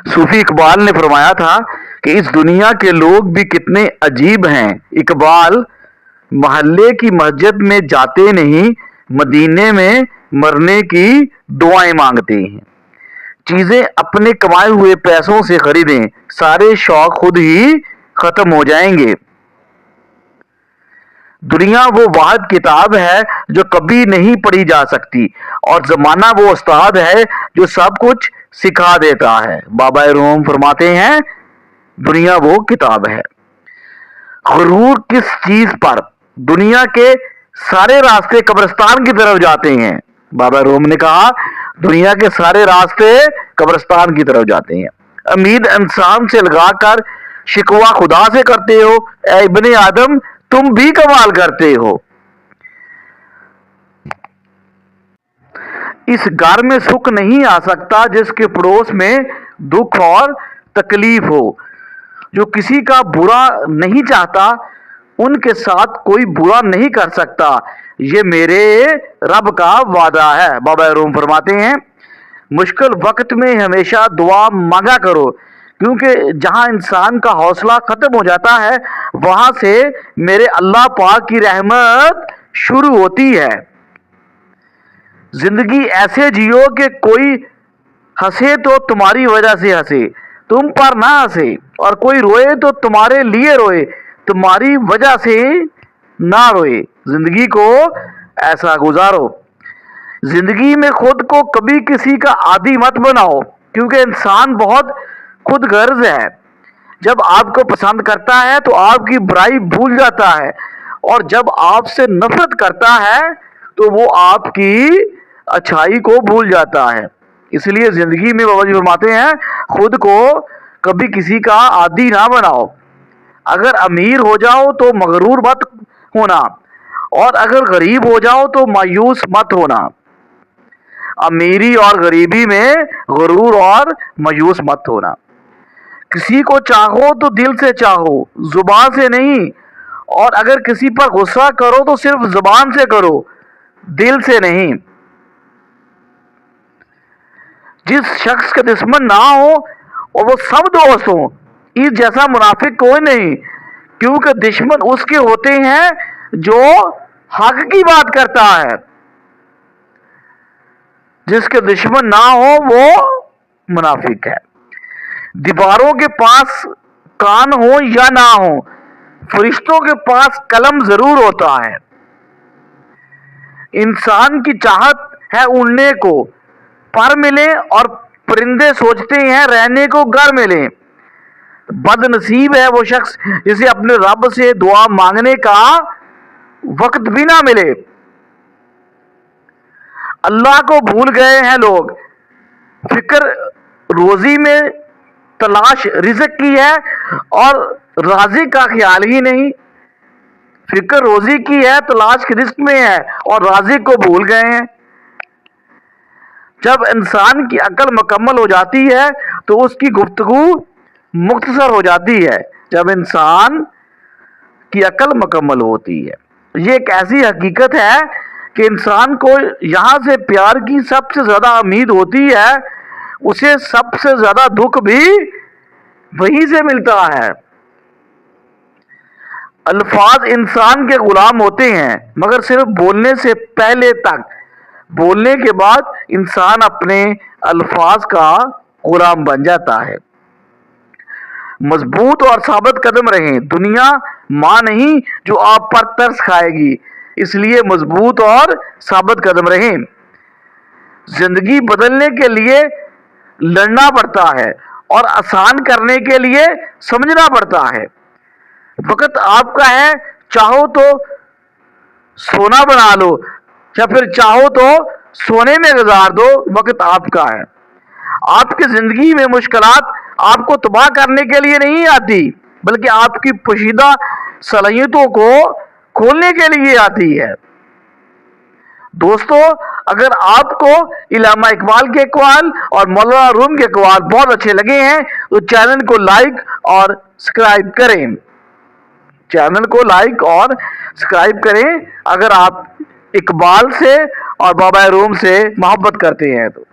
صوفی اقبال نے فرمایا تھا کہ اس دنیا کے لوگ بھی کتنے عجیب ہیں، اقبال محلے کی مسجد میں جاتے نہیں، مدینے میں مرنے کی دعائیں مانگتے ہیں۔ چیزیں اپنے کمائے ہوئے پیسوں سے خریدیں، سارے شوق خود ہی ختم ہو جائیں گے۔ دنیا وہ واحد کتاب ہے جو کبھی نہیں پڑھی جا سکتی، اور زمانہ وہ استاد ہے جو سب کچھ سکھا دیتا ہے۔ بابا روم فرماتے ہیں دنیا وہ کتاب ہے۔ غرور کس چیز پر؟ دنیا کے سارے راستے قبرستان کی طرف جاتے ہیں۔ بابا روم نے کہا دنیا کے سارے راستے قبرستان کی طرف جاتے ہیں۔ امید انسان سے لگا کر شکوہ خدا سے کرتے ہو، اے ابن آدم تم بھی کمال کرتے ہو۔ اس گھر میں سکھ نہیں آ سکتا جس کے پڑوس میں دکھ اور تکلیف ہو۔ جو کسی کا برا نہیں چاہتا ان کے ساتھ کوئی برا نہیں کر سکتا، یہ میرے رب کا وعدہ ہے۔ بابا روم فرماتے ہیں مشکل وقت میں ہمیشہ دعا مانگا کرو، کیونکہ جہاں انسان کا حوصلہ ختم ہو جاتا ہے وہاں سے میرے اللہ پاک کی رحمت شروع ہوتی ہے۔ زندگی ایسے جیو کہ کوئی ہنسے تو تمہاری وجہ سے ہنسے، تم پر نہ ہنسے، اور کوئی روئے تو تمہارے لیے روئے، تمہاری وجہ سے نہ روئے۔ زندگی کو ایسا گزارو۔ زندگی میں خود کو کبھی کسی کا عادی مت بناؤ، کیونکہ انسان بہت خود غرض ہے۔ جب آپ کو پسند کرتا ہے تو آپ کی برائی بھول جاتا ہے، اور جب آپ سے نفرت کرتا ہے تو وہ آپ کی اچھائی کو بھول جاتا ہے۔ اس لیے زندگی میں بابا جی فرماتے ہیں خود کو کبھی کسی کا عادی نہ بناؤ۔ اگر امیر ہو جاؤ تو مغرور مت ہونا، اور اگر غریب ہو جاؤ تو مایوس مت ہونا۔ امیری اور غریبی میں غرور اور مایوس مت ہونا۔ کسی کو چاہو تو دل سے چاہو، زبان سے نہیں، اور اگر کسی پر غصہ کرو تو صرف زبان سے کرو، دل سے نہیں۔ جس شخص کا دشمن نہ ہو اور وہ سب دوست ہوں، اس جیسا منافق کوئی نہیں، کیونکہ دشمن اس کے ہوتے ہیں جو حق کی بات کرتا ہے۔ جس کے دشمن نہ ہو وہ منافق ہے۔ دیواروں کے پاس کان ہو یا نہ ہو، فرشتوں کے پاس قلم ضرور ہوتا ہے۔ انسان کی چاہت ہے اڑنے کو پر ملے، اور پرندے سوچتے ہیں رہنے کو گھر ملے۔ بد نصیب ہے وہ شخص جسے اپنے رب سے دعا مانگنے کا وقت بھی نہ ملے۔ اللہ کو بھول گئے ہیں لوگ، فکر روزی میں تلاش رزق کی ہے اور رازق کا خیال ہی نہیں۔ فکر روزی کی ہے، تلاش رزق میں ہے، اور رازق کو بھول گئے ہیں۔ جب انسان کی عقل مکمل ہو جاتی ہے تو اس کی گفتگو مختصر ہو جاتی ہے۔ جب انسان کی عقل مکمل ہوتی ہے، یہ ایک ایسی حقیقت ہے کہ انسان کو یہاں سے پیار کی سب سے زیادہ امید ہوتی ہے، اسے سب سے زیادہ دکھ بھی وہیں سے ملتا ہے۔ الفاظ انسان کے غلام ہوتے ہیں، مگر صرف بولنے سے پہلے تک۔ بولنے کے بعد انسان اپنے الفاظ کا غلام بن جاتا ہے۔ مضبوط اور ثابت قدم رہیں۔ دنیا ماں نہیں جو آپ پر ترس کھائے گی، اس لیے مضبوط اور ثابت قدم رہیں۔ زندگی بدلنے کے لیے لڑنا پڑتا ہے، اور آسان کرنے کے لیے سمجھنا پڑتا ہے۔ وقت آپ کا ہے، چاہو تو سونا بنا لو، یا پھر چاہو تو سونے میں گزار دو، وقت آپ کا ہے۔ آپ کی زندگی میں مشکلات آپ کو تباہ کرنے کے لیے نہیں آتی، بلکہ آپ کی پوشیدہ صلاحیتوں کو کھولنے کے لیے آتی ہے۔ دوستو، اگر آپ کو علامہ اقبال کے اقوال اور مولانا روم کے اقوال بہت اچھے لگے ہیں تو چینل کو لائک اور سبسکرائب کریں۔ چینل کو لائک اور سبسکرائب کریں اگر آپ اقبال سے اور بابا روم سے محبت کرتے ہیں تو۔